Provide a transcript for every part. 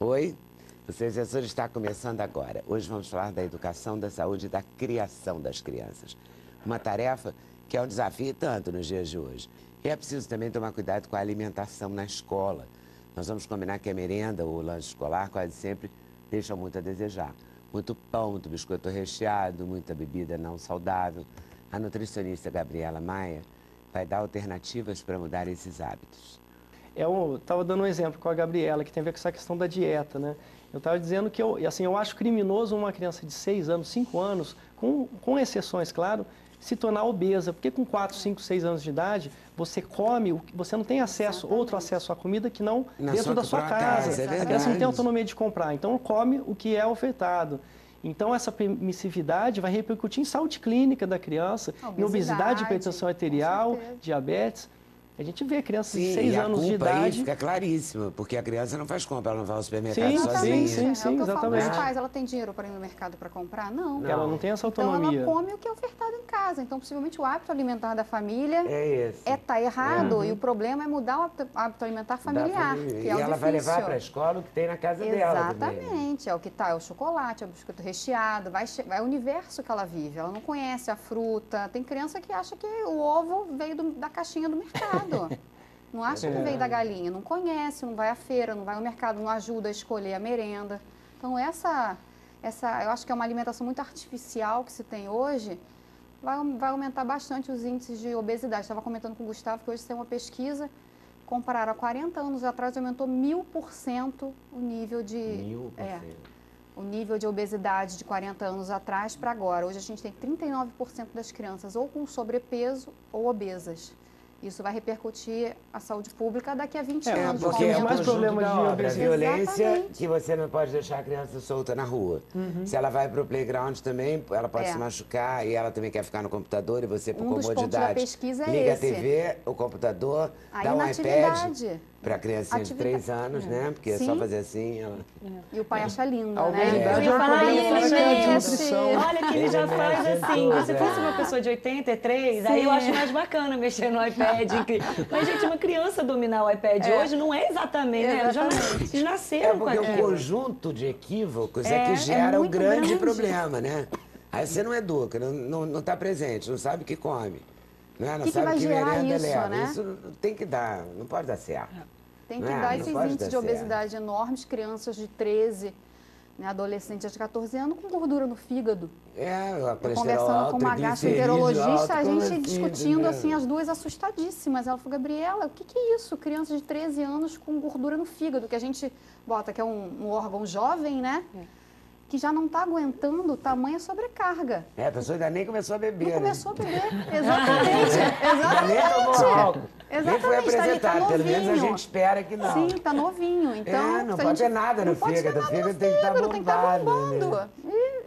Oi, o Sensor está começando agora. Hoje vamos falar da educação, da saúde e da criação das crianças. Uma tarefa que é um desafio tanto nos dias de hoje. E é preciso também tomar cuidado com a alimentação na escola. Nós vamos combinar que a merenda ou o lanche escolar quase sempre deixam muito a desejar. Muito pão, muito biscoito recheado, muita bebida não saudável. A nutricionista Gabriela Maia vai dar alternativas para mudar esses hábitos. Eu estava dando um exemplo com a Gabriela, que tem a ver com essa questão da dieta, né? Eu estava dizendo que eu acho criminoso uma criança de 6 anos, 5 anos, com exceções, claro, se tornar obesa. Porque com 4, 5, 6 anos de idade, você come, você não tem acesso, outro acesso à comida que não dentro da sua casa. A criança não tem autonomia de comprar, então come o que é ofertado. Então, essa permissividade vai repercutir em saúde clínica da criança, em obesidade, hipertensão arterial, diabetes. A gente vê crianças de 6 anos de idade... Sim, a culpa aí fica claríssima, porque a criança não faz compra, ela não vai ao supermercado Sim, sozinha. exatamente. Os pais, ela tem dinheiro para ir no mercado para comprar? Não. Ela não tem essa autonomia. Então, ela come o que é ofertado em casa. Então, possivelmente, o hábito alimentar da família tá errado. E o problema é mudar o hábito alimentar familiar, que é o ela vai levar para a escola o que tem na casa dela também. Exatamente. É o que está, é o chocolate, é o biscoito recheado, é o universo que ela vive. Ela não conhece a fruta. Tem criança que acha que o ovo veio da caixinha do mercado. Não acha que veio da galinha, não conhece, não vai à feira, não vai ao mercado, não ajuda a escolher a merenda. Então, eu acho que é uma alimentação muito artificial que se tem hoje, vai aumentar bastante os índices de obesidade. Estava comentando com o Gustavo que hoje tem uma pesquisa, compararam há 40 anos atrás, aumentou 1000% o nível de... 1000%? O nível de obesidade de 40 anos atrás para agora. Hoje a gente tem 39% das crianças ou com sobrepeso ou obesas. Isso vai repercutir a saúde pública daqui a 20 anos. Porque é mais problemas de obesidade. Violência, Exatamente. Que você não pode deixar a criança solta na rua. Se ela vai para o playground também, ela pode se machucar e ela também quer ficar no computador e você, por comodidade, dos pontos da pesquisa é liga esse. a TV, o computador, dá um iPad para a criancinha de 3 anos, né? Porque é só fazer assim. Ela... E o pai acha lindo, né? Obesidade é um problema de nutrição. Olha que ele já faz assim. Se fosse uma pessoa de 83, aí eu acho mais bacana mexer no iPad. Mas, gente, uma criança dominar o iPad hoje não é exatamente, né? Eles nasceram com aquilo. Porque o conjunto de equívocos é que gera o grande problema, né? Aí você não educa, não está presente, não sabe o que come. Não sabe que merenda leva. Né? Isso tem que dar, não pode dar certo. Tem que dar esses índices de obesidade enormes, crianças de 13, né, adolescentes de 14 anos com gordura no fígado. Conversando com uma gastroenterologista, a gente discutindo assim, as duas assustadíssimas. Ela falou, Gabriela, o que é isso? Criança de 13 anos com gordura no fígado, que a gente bota que é um órgão jovem, né? Que já não está aguentando tamanha sobrecarga. A pessoa ainda nem começou a beber. Não começou a beber, exatamente. Nem foi apresentado, pelo menos a gente espera que não. Sim, está novinho. Então, não pode ter nada no fígado. O fígado tem que estar bombado.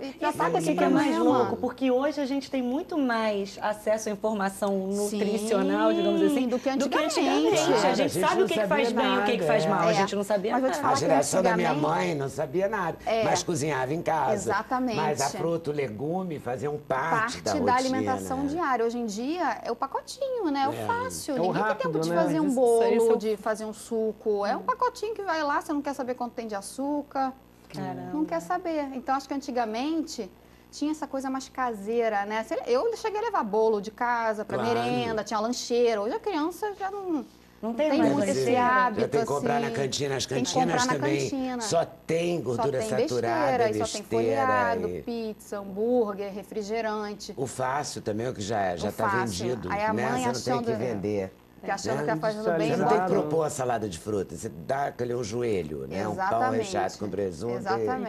E sabe o que é mais louco? Porque hoje a gente tem muito mais acesso à informação nutricional, digamos assim, do que antigamente. A gente sabe o que faz bem e o que faz mal. A gente não sabia nada. A geração da minha mãe não sabia nada, mas cozinhava em casa. Exatamente. Mas a fruta, o legume faziam parte da rotina. Da alimentação diária. Hoje em dia é o pacotinho, né? É o fácil. Ninguém tem tempo de fazer um bolo, de fazer um suco. É um pacotinho que vai lá, você não quer saber quanto tem de açúcar. Caramba. Não quer saber. Então, acho que antigamente tinha essa coisa mais caseira, né? Eu cheguei a levar bolo de casa para merenda, tinha lancheira. Hoje a criança já não tem muito esse hábito. Já tem que comprar na cantina. As cantinas também só tem gordura saturada, besteira. Só tem folhado, pizza, hambúrguer, refrigerante. O fácil também, o que já está vendido. Aí a mãe você não tem que vender. Achando que está fazendo bem. Você não tem que propor a salada de fruta. Você dá aquele joelho, né? Um pão recheado com presunto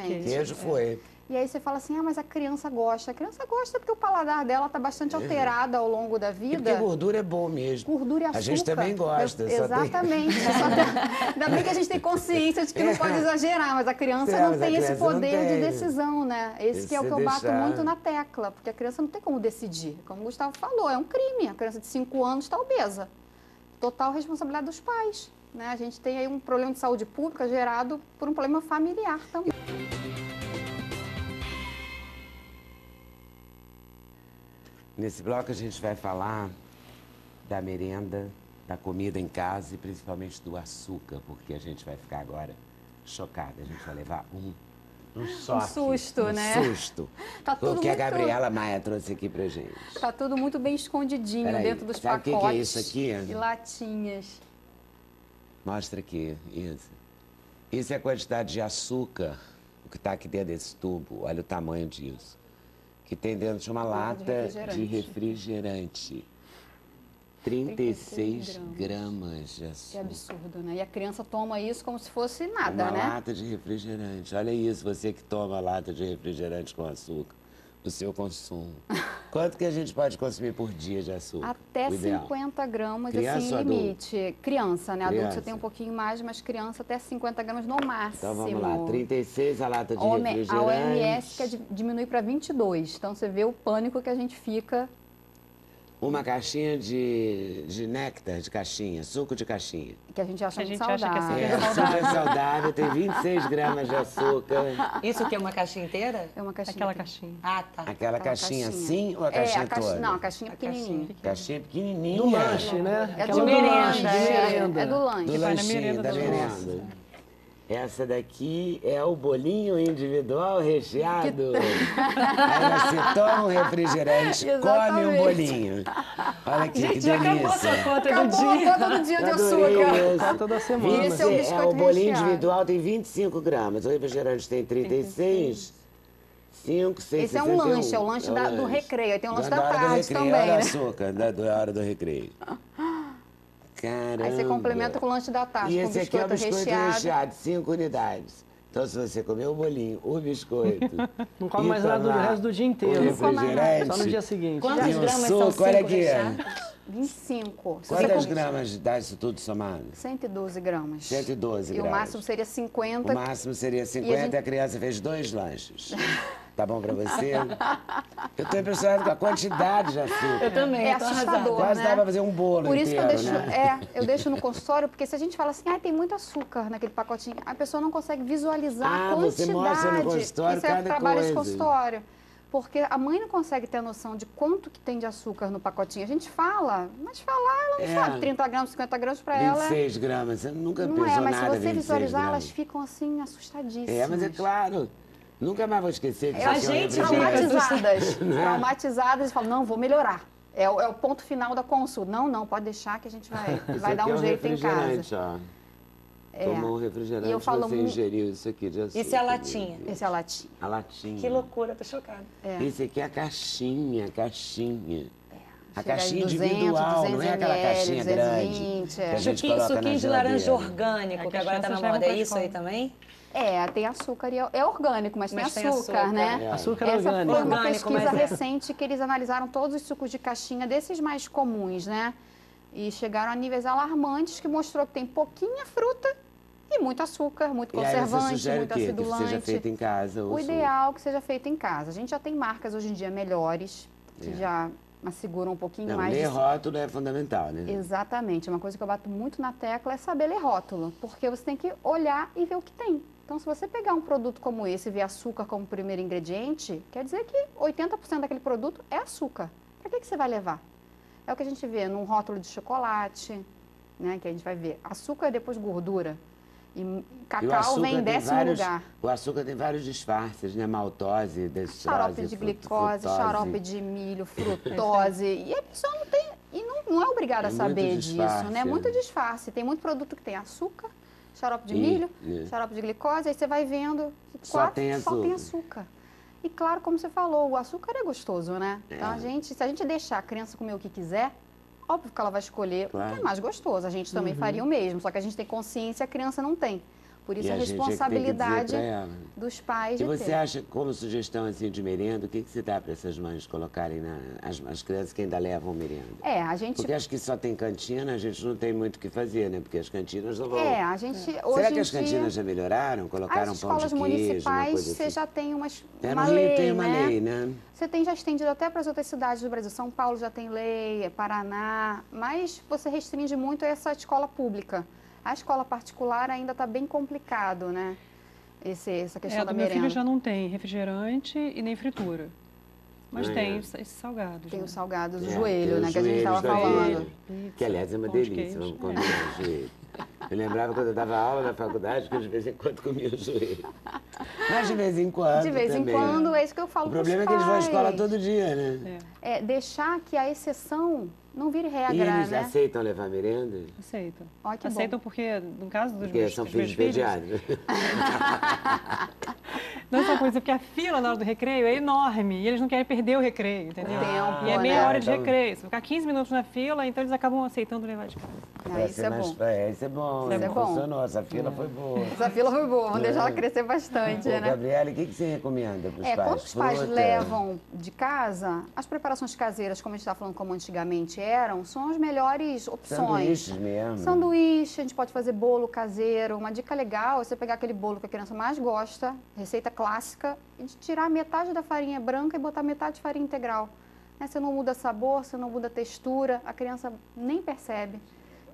e queijo foi. E aí você fala assim, mas a criança gosta. A criança gosta porque o paladar dela está bastante alterado ao longo da vida. E porque gordura é bom mesmo. Gordura e açúcar. A gente também gosta. Exatamente. Ainda bem que a gente tem consciência de que não pode exagerar, mas a criança não tem esse poder de decisão, né? Esse que é o que eu bato muito na tecla, porque a criança não tem como decidir. Como o Gustavo falou, é um crime. A criança de 5 anos está obesa. Total responsabilidade dos pais, né? A gente tem aí um problema de saúde pública gerado por um problema familiar também. Nesse bloco a gente vai falar da merenda, da comida em casa e principalmente do açúcar, porque a gente vai ficar agora chocada. A gente vai levar um choque. susto, né? Susto. Tá tudo Porque a muito- Gabriela Maia trouxe aqui pra gente. Tá tudo muito bem escondidinho Peraí, dentro dos sabe o que que é pacotes isso aqui? e latinhas. Mostra aqui, isso. Isso é a quantidade de açúcar, o que está aqui dentro desse tubo. Olha o tamanho disso. Que tem dentro de uma lata de refrigerante. 36 gramas de Que açúcar. absurdo, né? E a criança toma isso como se fosse nada, Uma né? lata de refrigerante. Olha isso, você que toma lata de refrigerante com açúcar. O seu consumo. Quanto que a gente pode consumir por dia de açúcar? Até O ideal. 50 gramas, Criança assim, ou adulto? limite. Criança, né? Adulto você Criança. tem um pouquinho mais, mas criança até 50 gramas no máximo. Então vamos lá, 36 a lata de A refrigerante. OMS quer diminuir para 22. Então você vê o pânico que a gente fica. Uma caixinha de néctar de caixinha, suco de caixinha. Que a gente acha A muito gente acha que é saudável. Super saudável, tem 26 gramas de açúcar. Isso que é uma caixinha inteira? É uma caixinha. Aquela caixinha. Ah, tá. Aquela caixinha assim ou a É, caixinha a caixinha, toda? não, a caixinha pequenininha. Caixinha pequenininha. Do lanche, né? É Aquela do do lanche, lanche, de merenda. É do lanche. Do vai na lanchinho, merenda da das merenda. Essa daqui é o bolinho individual recheado. Aí você toma um refrigerante, come um Exatamente. bolinho. Olha aqui, que Gente, já acabou a sua delícia. conta do Acabou dia. a conta do dia de Adorei açúcar. isso. Tá toda semana. Esse é o biscoito o bolinho recheado. individual tem 25 gramas, o refrigerante tem 36, 5, 6, Esse é um lanche, é o lanche do recreio. Aí tem o lanche da hora do tarde recreio, também, olha o né? açúcar da hora do recreio. Caramba. Aí você complementa com o lanche da tarde, E com esse aqui é o biscoito biscoito recheado, 5 unidades. Então, se você comer o bolinho, o biscoito... Não come e mais nada do tomar resto do dia inteiro. o Não come mais nada. refrigerante, Só no dia seguinte. Quantos e o gramas são suco, olha 5 aqui. recheados? 25. Se Quantas você come- gramas dá isso tudo somado? 112 gramas. 112 E gramas. o máximo seria 50. O máximo seria 50 e a criança fez 2 lanches. Tá bom pra você? Eu tô impressionado com a quantidade de açúcar. Eu também, É eu tô arrasada. assustador, Quase né? dá pra fazer um bolo Por isso que inteiro, eu deixo, né? eu deixo no consultório, porque se a gente fala assim, tem muito açúcar naquele pacotinho, a pessoa não consegue visualizar a quantidade. Você mostra no consultório Isso é cada trabalho de coisa. consultório. Porque a mãe não consegue ter a noção de quanto que tem de açúcar no pacotinho. A gente fala, mas falar ela não sabe. 30 gramas, 50 gramas para ela. 26 gramas, você nunca Não pesou é, mas nada se você 26 visualizar, gramas. elas ficam assim, assustadíssimas. É, mas é claro. Nunca mais vou esquecer que A isso aqui é um gente refrigerante. traumatizadas. Não é? Traumatizadas e falam, não, vou melhorar. É o ponto final da consulta. Não, pode deixar que a gente vai Isso dar aqui um é jeito em casa. refrigerante, ó. Tomou um refrigerante, E eu falo você muito- ingeriu isso aqui de açúcar. Isso é a latinha. Esse é a latinha. A latinha. Que loucura, tô chocada. Esse aqui é a caixinha, a caixinha. A Chega caixinha em 200, individual, não é aquela 200 caixinha grande. 220, que a gente Suquinho, coloca na suquinho de laranja geladeira. orgânico, É, que agora tá crianças na levam moda. É pra isso aí escola. também? tem açúcar e é orgânico, mas, Mas tem tem açúcar, açúcar. né? Açúcar Essa orgânico. foi uma Orgânico, pesquisa mas é. recente que eles analisaram todos os sucos de caixinha, desses mais comuns, né? E chegaram a níveis alarmantes que mostrou que tem pouquinha fruta e muito açúcar, muito E aí você conservante, sugere muito o quê? Que acidulante. seja feito em casa? O ideal é que seja feito em casa. A gente já tem marcas hoje em dia melhores, que já asseguram um pouquinho Não, mais ler de... rótulo é fundamental, né? Exatamente. Uma coisa que eu bato muito na tecla é saber ler rótulo, porque você tem que olhar e ver o que tem. Então, se você pegar um produto como esse e ver açúcar como primeiro ingrediente, quer dizer que 80% daquele produto é açúcar. Para que você vai levar? É o que a gente vê num rótulo de chocolate, né? Que a gente vai ver açúcar e depois gordura. E E o cacau açúcar vem em tem 10º lugar. O açúcar tem vários disfarces, né? Maltose, destrose, Xarope de glicose, xarope de milho, frutose. E a pessoa não tem, e não é obrigada a É saber muito disso, disfarce, né? é. Muito disfarce. Tem muito produto que tem açúcar, xarope de E- milho, é. xarope de glicose, aí você vai vendo, Só tem só tem açúcar. açúcar. E claro, como você falou, o açúcar é gostoso, né? Então, É. se a gente deixar a criança comer o que quiser, óbvio que ela vai escolher o Claro. que é mais gostoso. A gente também faria o mesmo, só que a gente tem consciência e a criança não tem. Por isso E a gente é que tem que dizer responsabilidade pra ela. dos pais E de você ter. acha, como sugestão assim de merenda, o que você dá para essas mães colocarem as crianças que ainda levam merenda? A gente... Porque acho que só tem cantina, a gente não tem muito o que fazer, né? Porque as cantinas não vão... a gente hoje Será que em as cantinas dia, já melhoraram? Colocaram as pão de escolas queijo, uma municipais, coisa você assim? já tem uma No Rio lei, tem uma né? lei, né? Você tem já estendido até para as outras cidades do Brasil. São Paulo já tem lei, Paraná, mas você restringe muito essa escola pública. A escola particular ainda está bem complicado, né? Essa questão da do meu merenda. filho já não tem refrigerante e nem fritura. Mas Ah, tem é. esses salgados. Tem né? os salgados do É, joelho, tem né? os Que a gente estava joelhos da falando. joelho. Que, aliás, é uma Pão de delícia, queijo. vamos combinar o joelho. Eu lembrava quando eu dava aula na faculdade que eu de vez em quando comia o joelho. Mas de vez em quando De vez em também. quando, é isso que eu falo O pros problema é que eles vão à escola pais. todo dia, né? É deixar que a exceção não vire regra, E eles né? aceitam levar merenda? Aceitam. Ó, que bom. Aceitam porque, no caso dos Porque meus, são dos meus filhos filhos, pediátricos. não só por isso, porque a fila na hora do recreio é enorme e eles não querem perder o recreio, entendeu? Tempo, E é meia né? hora de Então- recreio. Se ficar 15 minutos na fila, então eles acabam aceitando levar de casa. Ah, isso é bom. Isso é bom, Isso é bom. funcionou, essa fila foi boa. Essa fila foi boa, vamos deixar ela crescer bastante, Ô, né? Gabriela, o que você recomenda para os pais? Quando os pais Fruta? levam de casa, as preparações caseiras, como a gente está falando como antigamente eram, são as melhores opções. Sanduíches mesmo. Sanduíche, a gente pode fazer bolo caseiro. Uma dica legal é você pegar aquele bolo que a criança mais gosta, receita clássica, e de tirar metade da farinha branca e botar metade de farinha integral. Né? Você não muda sabor, você não muda textura, a criança nem percebe.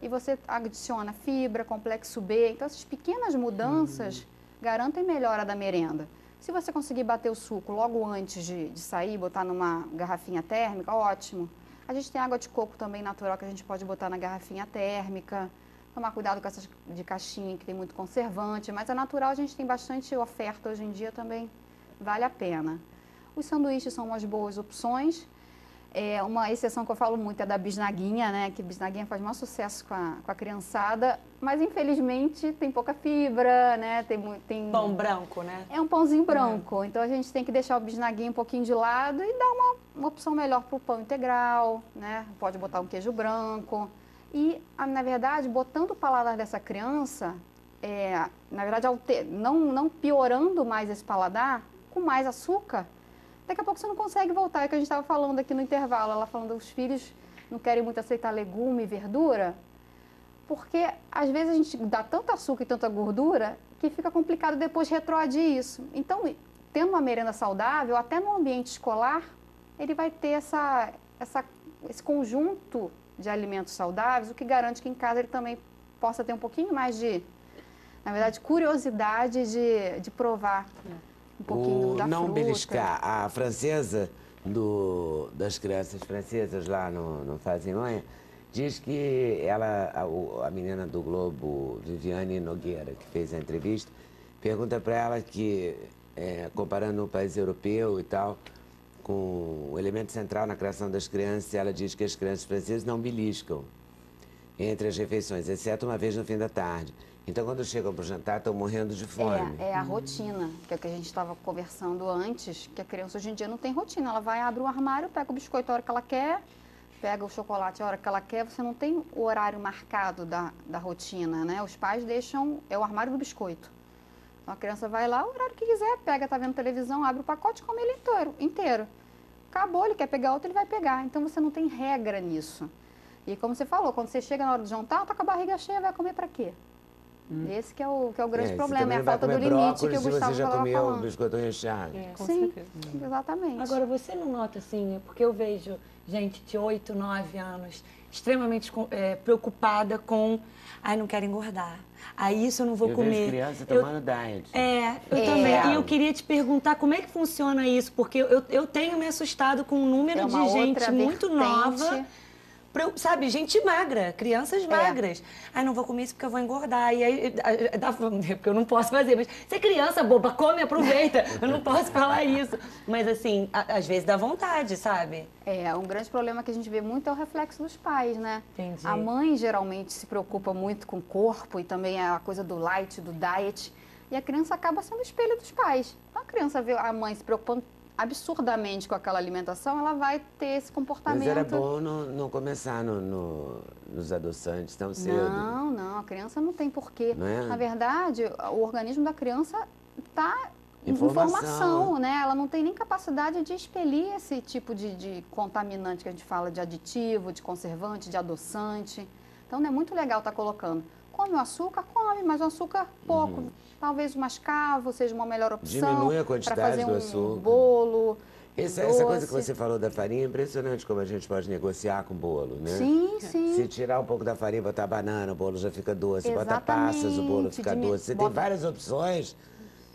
E você adiciona fibra, complexo B. Então, essas pequenas mudanças garantem melhora da merenda. Se você conseguir bater o suco logo antes de sair, botar numa garrafinha térmica, ótimo. A gente tem água de coco também natural que a gente pode botar na garrafinha térmica. Tomar cuidado com essas de caixinha, que tem muito conservante. Mas a natural a gente tem bastante oferta hoje em dia também, vale a pena. Os sanduíches são umas boas opções. Uma exceção que eu falo muito é da bisnaguinha, né? Que bisnaguinha faz maior sucesso com a criançada, mas infelizmente tem pouca fibra, né? Tem Pão branco, né? É um pãozinho branco, então a gente tem que deixar o bisnaguinho um pouquinho de lado e dar uma opção melhor para o pão integral, né? Pode botar um queijo branco. E, na verdade, botando o paladar dessa criança, na verdade, não piorando mais esse paladar, com mais açúcar, daqui a pouco você não consegue voltar. É o que a gente estava falando aqui no intervalo. Ela falando que os filhos não querem muito aceitar legume e verdura, porque às vezes a gente dá tanto açúcar e tanta gordura que fica complicado depois retroagir isso. Então, tendo uma merenda saudável, até no ambiente escolar, ele vai ter esse conjunto de alimentos saudáveis, o que garante que em casa ele também possa ter um pouquinho mais na verdade, curiosidade de provar um pouquinho da não fruta. beliscar. A francesa, das crianças francesas lá no Fazem Manha, diz que a menina do Globo, Viviane Nogueira, que fez a entrevista, pergunta para ela que, comparando o país europeu e tal, com o elemento central na criação das crianças, ela diz que as crianças francesas não beliscam entre as refeições, exceto uma vez no fim da tarde. Então, quando chegam para o jantar, estão morrendo de fome. É a rotina, que é o que a gente estava conversando antes, que a criança hoje em dia não tem rotina. Ela vai, abre o armário, pega o biscoito a hora que ela quer, pega o chocolate a hora que ela quer. Você não tem o horário marcado da rotina, né? Os pais deixam, é o armário do biscoito. Então, a criança vai lá, o horário que quiser, pega, tá vendo televisão, abre o pacote e come ele inteiro. Acabou, ele quer pegar outro, ele vai pegar. Então, você não tem regra nisso. E como você falou, quando você chega na hora do jantar, tá com a barriga cheia, vai comer para quê? Esse que é o grande problema, é a falta do limite que o Gustavo você já estava comeu falando. biscoito recheado. Com Sim, certeza. exatamente. Agora, você não nota assim, porque eu vejo gente de 8, 9 anos extremamente preocupada com, não quero engordar, isso eu não vou comer. Vejo criança tomando diet. Eu também. E eu queria te perguntar como é que funciona isso, porque eu tenho me assustado com o número de gente muito nova. Sabe, gente magra, crianças magras. Não vou comer isso porque eu vou engordar. E aí, porque eu não posso fazer. Mas você é criança, boba, come, aproveita. Eu não posso falar isso. Mas assim, às vezes dá vontade, sabe? Um grande problema que a gente vê muito é o reflexo dos pais, né? Entendi. A mãe geralmente se preocupa muito com o corpo e também a coisa do light, do diet. E a criança acaba sendo o espelho dos pais. Então a criança vê a mãe se preocupando absurdamente com aquela alimentação, ela vai ter esse comportamento. Mas era bom não começar nos adoçantes tão cedo. Não, a criança não tem porquê. Não é? Na verdade, o organismo da criança está em Informação. formação, né? Ela não tem nem capacidade de expelir esse tipo de contaminante que a gente fala, de aditivo, de conservante, de adoçante. Então, não é muito legal estar colocando. Come o açúcar? Come, mas o açúcar pouco. Talvez o mascavo seja uma melhor opção. Diminui a quantidade para fazer do um açúcar. bolo. Essa coisa que você falou da farinha é impressionante como a gente pode negociar com o bolo, né? Sim, sim. Se tirar um pouco da farinha e botar banana, o bolo já fica doce. Bota Exatamente. passas, o bolo fica doce. Você tem várias opções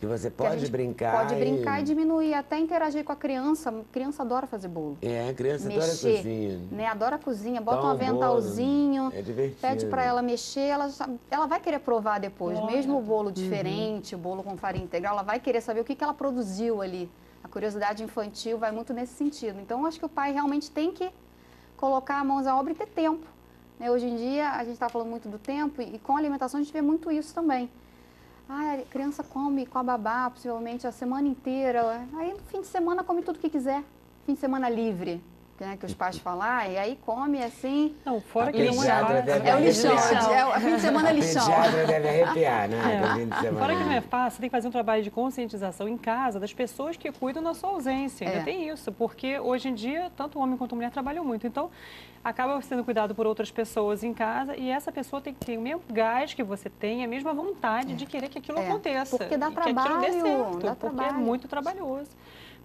Que você Que a pode gente brincar. Pode brincar e diminuir, até interagir com a criança. A criança adora fazer bolo. A criança adora Mexer, cozinha. né? Adora a cozinha, bota um Pão, aventalzinho, bolo, é divertido. pede para ela mexer, ela vai querer provar depois. Claro. Mesmo o bolo diferente, o bolo com farinha integral, ela vai querer saber o que ela produziu ali. A curiosidade infantil vai muito nesse sentido. Então, eu acho que o pai realmente tem que colocar a mãos à obra e ter tempo. Né? Hoje em dia, a gente está falando muito do tempo e com a alimentação a gente vê muito isso também. A criança come com a babá, possivelmente, a semana inteira. Aí, no fim de semana, come tudo o que quiser. Fim de semana livre, né, que os pais falam. E aí come assim... Não, fora A que não é pediatra fácil. deve É o lixão. arrepiar. Fim de semana é A lixão. pediatra deve arrepiar, né? É. Do fim de semana. Fora que não é fácil, tem que fazer um trabalho de conscientização em casa das pessoas que cuidam da sua ausência. Ainda tem isso, porque hoje em dia, tanto o homem quanto a mulher trabalham muito. Então, acaba sendo cuidado por outras pessoas em casa e essa pessoa tem que ter o mesmo gás que você tem, a mesma vontade de querer que aquilo aconteça. Porque dá e que aquilo dê trabalho, certo, dá porque trabalho. é muito trabalhoso.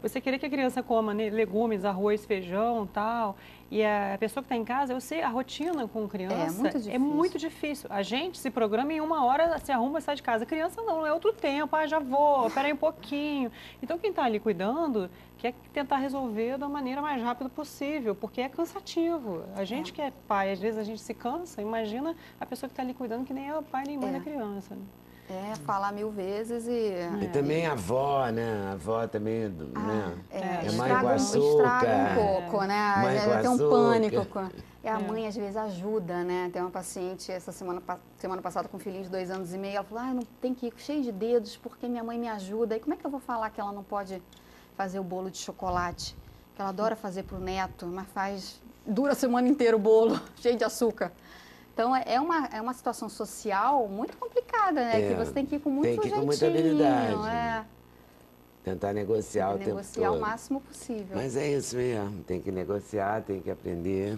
Você querer que a criança coma, né, legumes, arroz, feijão, tal, e a pessoa que está em casa, eu sei, a rotina com criança é muito difícil. A gente se programa em 1 hora, se arruma e sai de casa. A criança não, é outro tempo, já vou, espera aí um pouquinho. Então, quem está ali cuidando quer tentar resolver da maneira mais rápida possível, porque é cansativo. A gente que é pai, às vezes a gente se cansa, imagina a pessoa que está ali cuidando que nem é o pai nem mãe da criança. Né? Falar 1000 vezes e... E também a avó, né? A avó também, né? É mãe com estraga açúcar. um pouco, né? Mãe com Tem um açúcar. pânico. E a mãe, às vezes, ajuda, né? Tem uma paciente, essa semana passada, com um filhinho de 2 anos e meio, ela falou, não tem que ir cheio de dedos, porque minha mãe me ajuda. E como é que eu vou falar que ela não pode fazer o bolo de chocolate? Que ela adora fazer pro neto, mas dura a semana inteira o bolo, cheio de açúcar. Então, é uma situação social muito complicada, né? Que você tem que ir com muito jeitinho. Tem que ir com muita habilidade. Tentar negociar o tempo todo. Negociar o máximo possível. Mas é isso mesmo, tem que negociar, tem que aprender.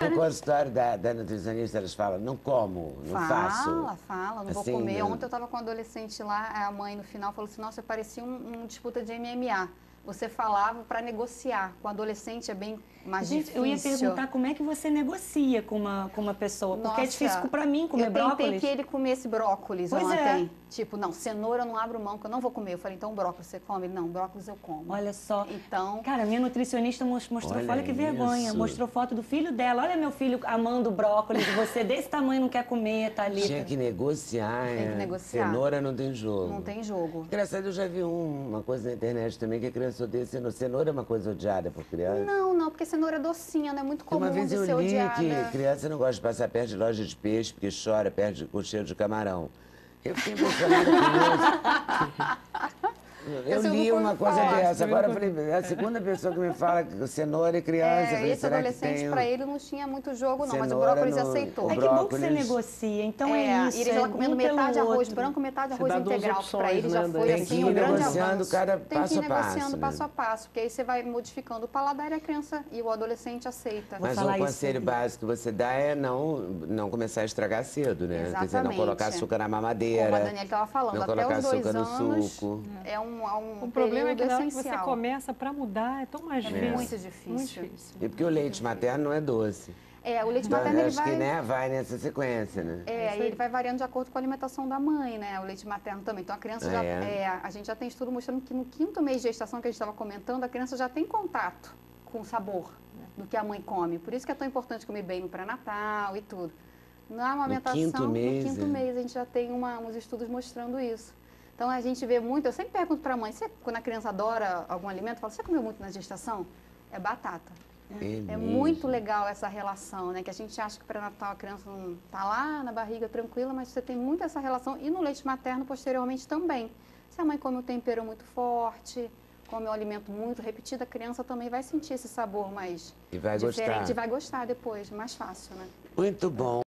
No consultório da nutricionista, elas falam, não como, não faço. Fala, não vou assim, comer. Não. Ontem eu estava com um adolescente lá, a mãe no final falou assim, nossa, parecia uma disputa de MMA. Você falava para negociar. Com o adolescente é bem mais difícil. Eu ia perguntar como é que você negocia com uma pessoa, porque é difícil para mim comer brócolis. Eu tentei que ele comesse brócolis ontem. Tipo, não, cenoura eu não abro mão, que eu não vou comer. Eu falei, então brócolis você come? Ele, não, brócolis eu como. Olha só. Então... Cara, minha nutricionista mostrou foto, olha que vergonha, mostrou foto do filho dela. Olha meu filho amando brócolis, você desse tamanho não quer comer, tá ali. Tinha que negociar, Tem que negociar. Cenoura não tem jogo. Não tem jogo. Engraçado, eu já vi uma coisa na internet também, que a criança odeia cenoura. Cenoura é uma coisa odiada por criança? Não, porque cenoura é docinha, não é muito comum Uma vez de eu ser li odiada. que criança não gosta de passar perto de loja de peixe, porque chora com cheiro de camarão. Eu fiquei impressionada com isso. Eu li uma coisa dessa, agora eu falei, é a segunda pessoa que me fala que cenoura e criança. Falei, Esse será adolescente, que tem... para ele, não tinha muito jogo, não, mas o Cenoura brócolis no- aceitou. o É que bom que brócolis. você negocia, então é isso. E ele já comendo pelo metade arroz outro. branco, metade Você arroz dá duas integral. Para ele opções, já né, foi daí. assim Tem que um ir grande negociando avanço. cada Tem que passo ir a passo, negociando né? passo a passo, porque aí você vai modificando o paladar e a criança e o adolescente aceita. Mas falar um isso conselho aqui. básico que você dá é não começar a estragar cedo, né? Quer dizer, não Exatamente. colocar açúcar na mamadeira. Como a Daniela estava falando, não até colocar os 2 açúcar no anos suco. é um O problema é que período na hora que você essencial. começa para mudar, é tão mais difícil. muito difícil. Muito difícil. E porque o leite materno não é doce. O leite Então, materno ele acho que vai... vai nessa sequência, né? E ele vai variando de acordo com a alimentação da mãe, né? O leite materno também. Então, a criança a gente já tem estudo mostrando que no 5º mês de gestação que a gente estava comentando, a criança já tem contato com o sabor do que a mãe come. Por isso que é tão importante comer bem no pré-natal e tudo. Na amamentação, No 5º mês, a gente já tem uns estudos mostrando isso. Então, a gente vê muito... Eu sempre pergunto para a mãe, quando a criança adora algum alimento, eu falo, você comeu muito na gestação? É batata. É muito legal essa relação, né? Que a gente acha que o pré-natal a criança não está lá na barriga tranquila, mas você tem muito essa relação. E no leite materno, posteriormente, também. Se a mãe come um tempero muito forte, come um alimento muito repetido, a criança também vai sentir esse sabor mais E vai diferente. gostar. E vai gostar depois, mais fácil, né? Muito bom.